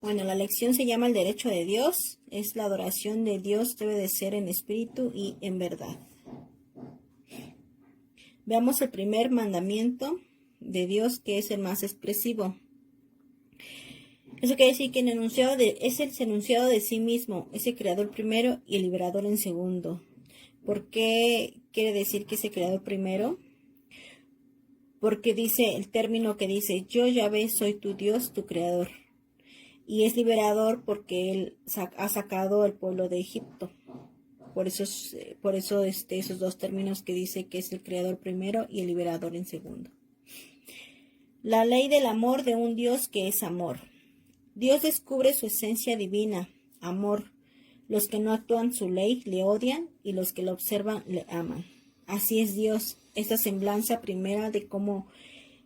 Bueno, la lección se llama el derecho de Dios. Es la adoración de Dios, debe de ser en espíritu y en verdad. Veamos el primer mandamiento de Dios, que es el más expresivo. Eso quiere decir que es el enunciado de sí mismo, es el creador primero y el liberador en segundo. ¿Por qué quiere decir que es el creador primero? Porque dice el término que dice, yo Yahvé soy tu Dios, tu creador. Y es liberador porque él ha sacado al pueblo de Egipto. Por eso esos dos términos que dice que es el creador primero y el liberador en segundo. La ley del amor de un Dios que es amor. Dios descubre su esencia divina, amor. Los que no actúan su ley le odian y los que lo observan le aman. Así es Dios, esta semblanza primera de cómo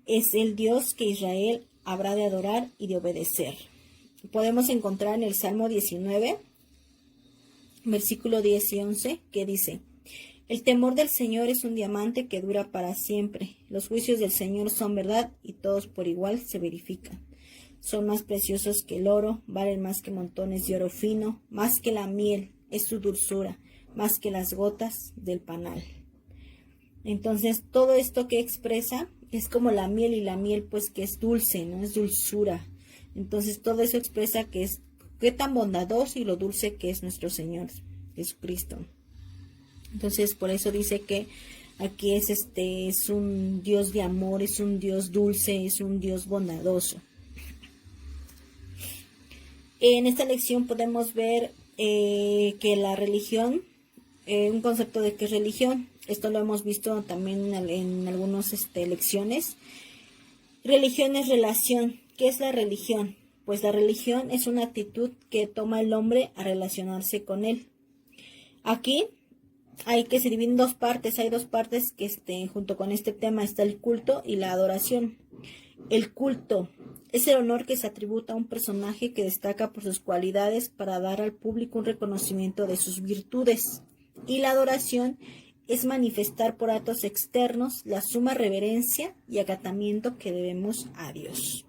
es el Dios que Israel habrá de adorar y de obedecer. Podemos encontrar en el Salmo 19, versículo 10 y 11, que dice: el temor del Señor es un diamante que dura para siempre. Los juicios del Señor son verdad y todos por igual se verifican. Son más preciosos que el oro, valen más que montones de oro fino, más que la miel es su dulzura, más que las gotas del panal. Entonces, todo esto que expresa es como la miel, y la miel pues que es dulce, no es dulzura. Entonces, todo eso expresa que es qué tan bondadoso y lo dulce que es nuestro Señor Jesucristo. Entonces, por eso dice que aquí es un Dios de amor, es un Dios dulce, es un Dios bondadoso. En esta lección podemos ver que la religión, un concepto de qué es religión, esto lo hemos visto también en algunas lecciones. Religión es relación. ¿Qué es la religión? Pues la religión es una actitud que toma el hombre a relacionarse con él. Aquí hay que se divide en dos partes. Hay dos partes que junto con este tema está el culto y la adoración. El culto es el honor que se atributa a un personaje que destaca por sus cualidades para dar al público un reconocimiento de sus virtudes. Y la adoración es manifestar por actos externos la suma reverencia y acatamiento que debemos a Dios.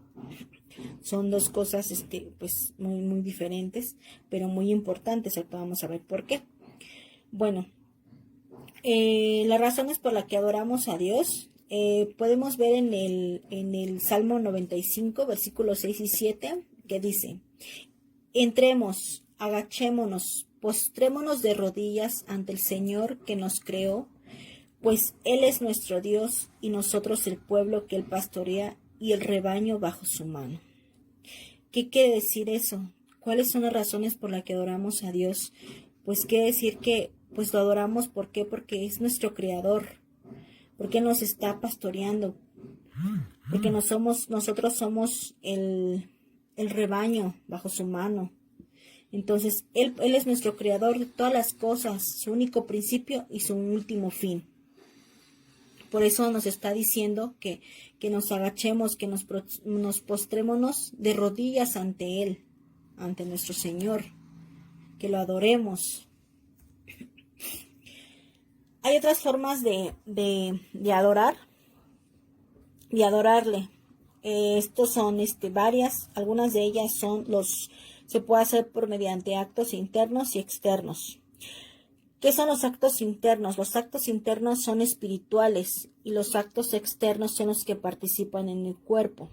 Son dos cosas pues muy, muy diferentes, pero muy importantes. Ahorita vamos a ver por qué. Bueno, las razones por las que adoramos a Dios, podemos ver en el Salmo 95, versículos 6 y 7, que dice: entremos, agachémonos, postrémonos de rodillas ante el Señor que nos creó, pues Él es nuestro Dios y nosotros el pueblo que Él pastorea y el rebaño bajo su mano. ¿Qué quiere decir eso? ¿Cuáles son las razones por las que adoramos a Dios? Pues quiere decir que pues lo adoramos, ¿por qué? Porque es nuestro creador, porque nos está pastoreando, porque nosotros somos el rebaño bajo su mano. Entonces, él es nuestro creador de todas las cosas, su único principio y su último fin. Por eso nos está diciendo que nos agachemos, que nos postrémonos de rodillas ante Él, ante nuestro Señor, que lo adoremos. Hay otras formas de adorar, de adorarle. Estos son varias, algunas de ellas se puede hacer mediante actos internos y externos. ¿Qué son los actos internos? Los actos internos son espirituales y los actos externos son los que participan en el cuerpo.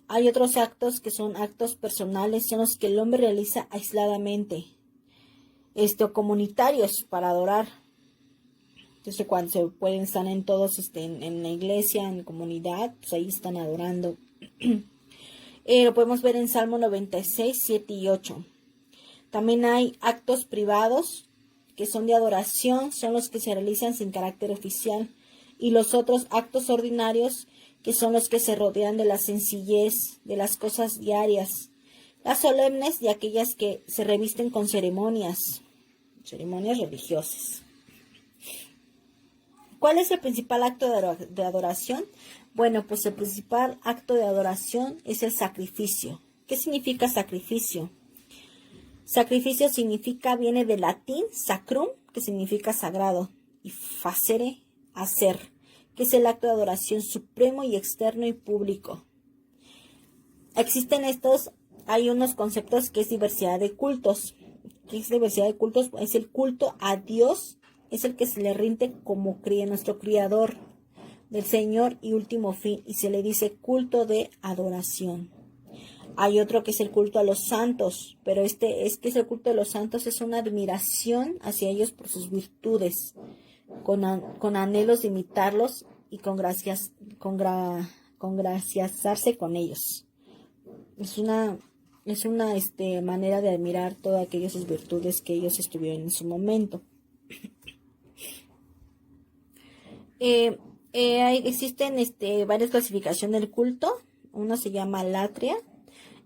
Hay otros actos que son actos personales, son los que el hombre realiza aisladamente, comunitarios para adorar. Entonces, cuando se pueden estar en todos, en la iglesia, en comunidad, pues ahí están adorando. Lo podemos ver en Salmo 96, 7 y 8. También hay actos privados que son de adoración, son los que se realizan sin carácter oficial. Y los otros actos ordinarios, que son los que se rodean de la sencillez, de las cosas diarias. Las solemnes y aquellas que se revisten con ceremonias religiosas. ¿Cuál es el principal acto de adoración? Bueno, pues el principal acto de adoración es el sacrificio. ¿Qué significa sacrificio? Sacrificio viene del latín sacrum, que significa sagrado, y facere, hacer, que es el acto de adoración supremo y externo y público. Existen estos hay unos conceptos que es diversidad de cultos. ¿Qué es diversidad de cultos? Es el culto a Dios, es el que se le rinde como nuestro Criador, del Señor y último fin, y se le dice culto de adoración. Hay otro que es el culto a los santos, pero es que es el culto de los santos, es una admiración hacia ellos por sus virtudes, con anhelos de imitarlos y congraciarse con ellos. Es una manera de admirar todas aquellas virtudes que ellos estuvieron en su momento. Existen varias clasificaciones del culto. Una se llama latria.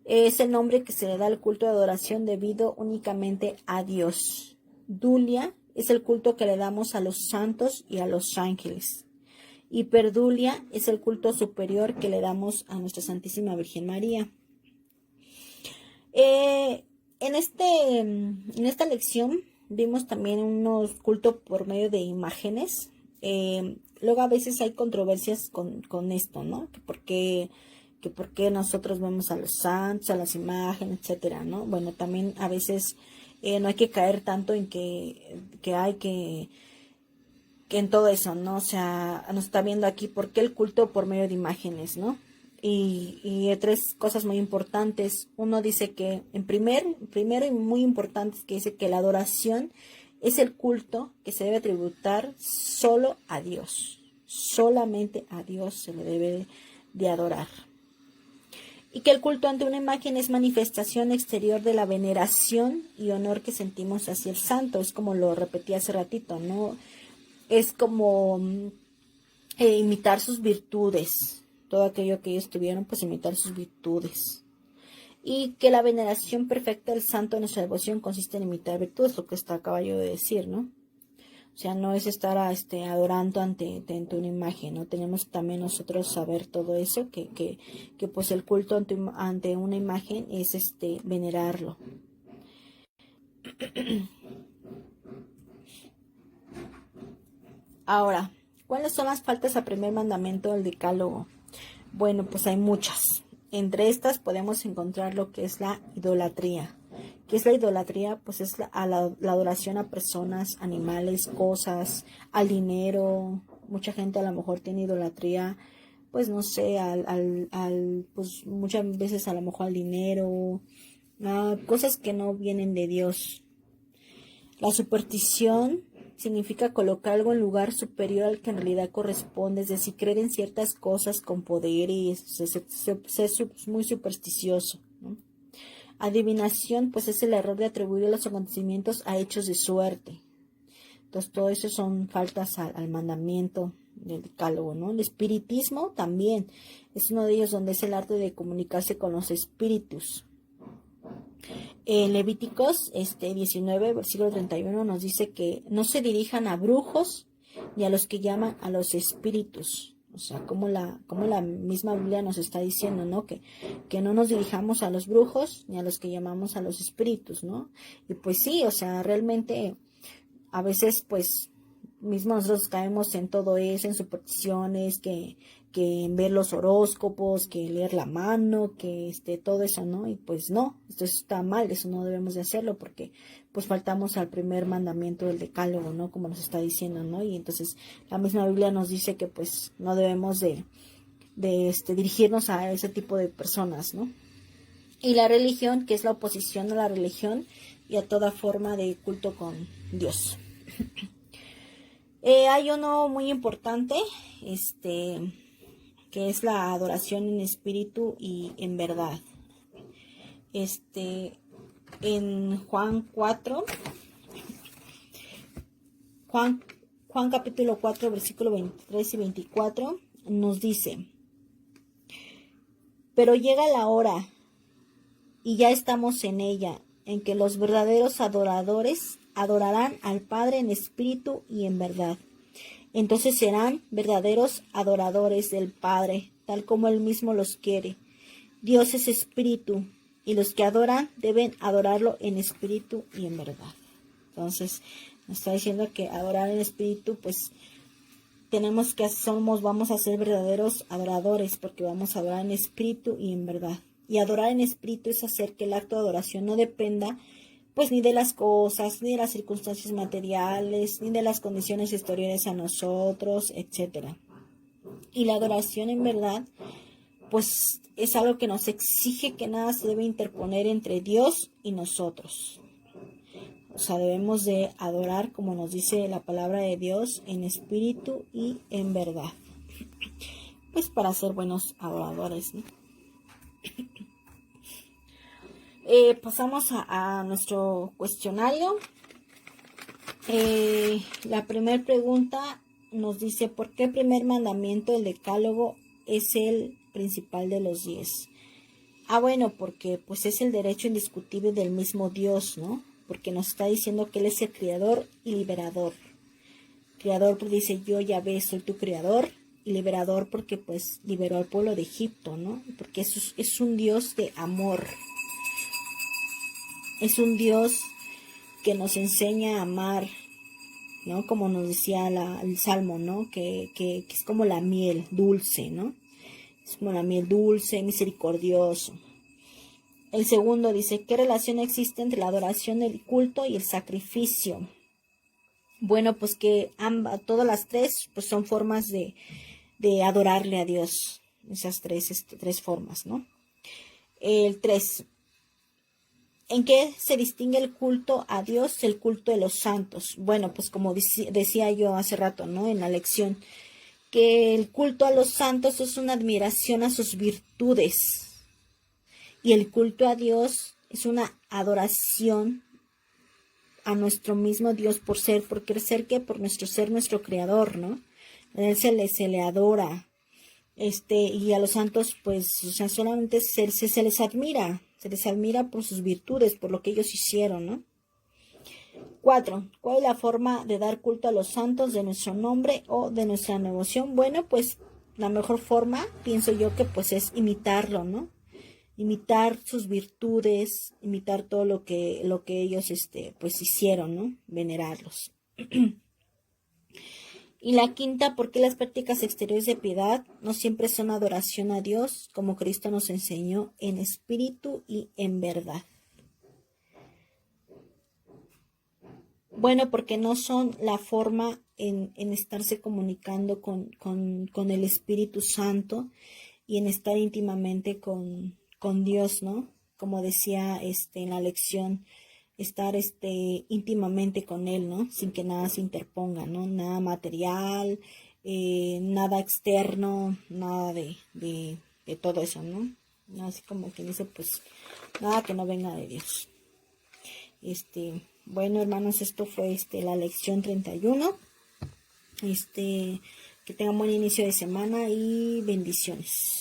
Es el nombre que se le da al culto de adoración debido únicamente a Dios. Dulia es el culto que le damos a los santos y a los ángeles. Hiperdulia es el culto superior que le damos a nuestra Santísima Virgen María. En esta lección vimos también unos cultos por medio de imágenes. Luego a veces hay controversias con esto, ¿no? Que por qué nosotros vemos a los santos, a las imágenes, etcétera, ¿no? Bueno, también a veces no hay que caer tanto en que hay que en todo eso, ¿no? O sea, nos está viendo aquí por qué el culto por medio de imágenes, ¿no? Y tres cosas muy importantes. Uno dice que, primero y muy importante, es que dice que la adoración es el culto que se debe tributar solo a Dios. Solamente a Dios se le debe de adorar. Y que el culto ante una imagen es manifestación exterior de la veneración y honor que sentimos hacia el santo. Es como lo repetí hace ratito, ¿no? Es como imitar sus virtudes. Todo aquello que ellos tuvieron, pues imitar sus virtudes. Y que la veneración perfecta del santo en nuestra devoción consiste en imitar virtudes, lo que acaba yo de decir, ¿no? O sea, no es estar adorando ante una imagen, ¿no? Tenemos también nosotros saber todo eso, que pues el culto ante una imagen es venerarlo. Ahora, ¿cuáles son las faltas al primer mandamiento del Decálogo? Bueno, pues hay muchas. Entre estas podemos encontrar lo que es la idolatría. ¿Qué es la idolatría? Pues es la adoración a personas, animales, cosas, al dinero. Mucha gente a lo mejor tiene idolatría, pues no sé, pues muchas veces a lo mejor al dinero, cosas que no vienen de Dios. La superstición significa colocar algo en lugar superior al que en realidad corresponde, es decir, creer en ciertas cosas con poder y ser muy supersticioso, ¿no? Adivinación, pues es el error de atribuir los acontecimientos a hechos de suerte. Entonces, todo eso son faltas al mandamiento del Decálogo, ¿no? El espiritismo también es uno de ellos, donde es el arte de comunicarse con los espíritus. En Levíticos 19, versículo 31 nos dice que no se dirijan a brujos ni a los que llaman a los espíritus. O sea, como la misma Biblia nos está diciendo, ¿no? Que no nos dirijamos a los brujos ni a los que llamamos a los espíritus, ¿no? Y pues sí, o sea, realmente a veces pues mismos nosotros caemos en todo eso, en supersticiones, que en ver los horóscopos, que leer la mano, que todo eso, ¿no? Y pues no, esto está mal, eso no debemos de hacerlo porque pues faltamos al primer mandamiento del Decálogo, ¿no? Como nos está diciendo, ¿no? Y entonces la misma Biblia nos dice que pues no debemos de dirigirnos a ese tipo de personas, ¿no? Y la religión, que es la oposición a la religión y a toda forma de culto con Dios. Hay uno muy importante, que es la adoración en espíritu y en verdad. En Juan 4, Juan capítulo 4, versículo 23 y 24, nos dice: pero llega la hora, y ya estamos en ella, en que los verdaderos adoradores adorarán al Padre en espíritu y en verdad. Entonces serán verdaderos adoradores del Padre, tal como Él mismo los quiere. Dios es espíritu, y los que adoran deben adorarlo en espíritu y en verdad. Entonces, nos está diciendo que adorar en espíritu, pues vamos a ser verdaderos adoradores, porque vamos a adorar en espíritu y en verdad. Y adorar en espíritu es hacer que el acto de adoración no dependa pues ni de las cosas, ni de las circunstancias materiales, ni de las condiciones exteriores a nosotros, etc. Y la adoración en verdad pues es algo que nos exige que nada se debe interponer entre Dios y nosotros. O sea, debemos de adorar, como nos dice la palabra de Dios, en espíritu y en verdad. Pues para ser buenos adoradores, ¿no? Pasamos a nuestro cuestionario. La primera pregunta nos dice, ¿por qué el primer mandamiento del decálogo es el principal de los 10? Bueno, porque pues es el derecho indiscutible del mismo Dios, ¿no? Porque nos está diciendo que Él es el creador y liberador. Creador porque dice, yo Yahvé soy tu creador, y liberador porque pues liberó al pueblo de Egipto, ¿no? Porque es un Dios de amor. Es un Dios que nos enseña a amar, ¿no? Como nos decía el Salmo, ¿no? Que es como la miel dulce, ¿no? Es como la miel dulce, misericordioso. El segundo dice, ¿qué relación existe entre la adoración, el culto y el sacrificio? Bueno, pues que todas las tres pues son formas de adorarle a Dios. Esas tres formas, ¿no? El 3. ¿En qué se distingue el culto a Dios del culto de los santos? Bueno, pues como decía yo hace rato, ¿no? En la lección, que el culto a los santos es una admiración a sus virtudes. Y el culto a Dios es una adoración a nuestro mismo Dios por ser que por nuestro ser, nuestro creador, ¿no? A Él se le adora. Y a los santos, pues, o sea, solamente se les admira por sus virtudes, por lo que ellos hicieron, ¿no? 4. ¿Cuál es la forma de dar culto a los santos de nuestro nombre o de nuestra devoción? Bueno, pues la mejor forma, pienso yo, que pues es imitarlo, ¿no? Imitar sus virtudes, imitar todo lo que ellos pues hicieron, ¿no? Venerarlos. Y la quinta, ¿por qué las prácticas exteriores de piedad no siempre son adoración a Dios, como Cristo nos enseñó en espíritu y en verdad? Bueno, porque no son la forma en estarse comunicando con el Espíritu Santo y en estar íntimamente con Dios, ¿no? Como decía en la lección, estar íntimamente con Él, ¿no? Sin que nada se interponga, ¿no? Nada material, nada externo, nada de todo eso, ¿no? Así como que dice, pues, nada que no venga de Dios. Bueno, hermanos, esto fue la lección 31. Que tengan buen inicio de semana y bendiciones.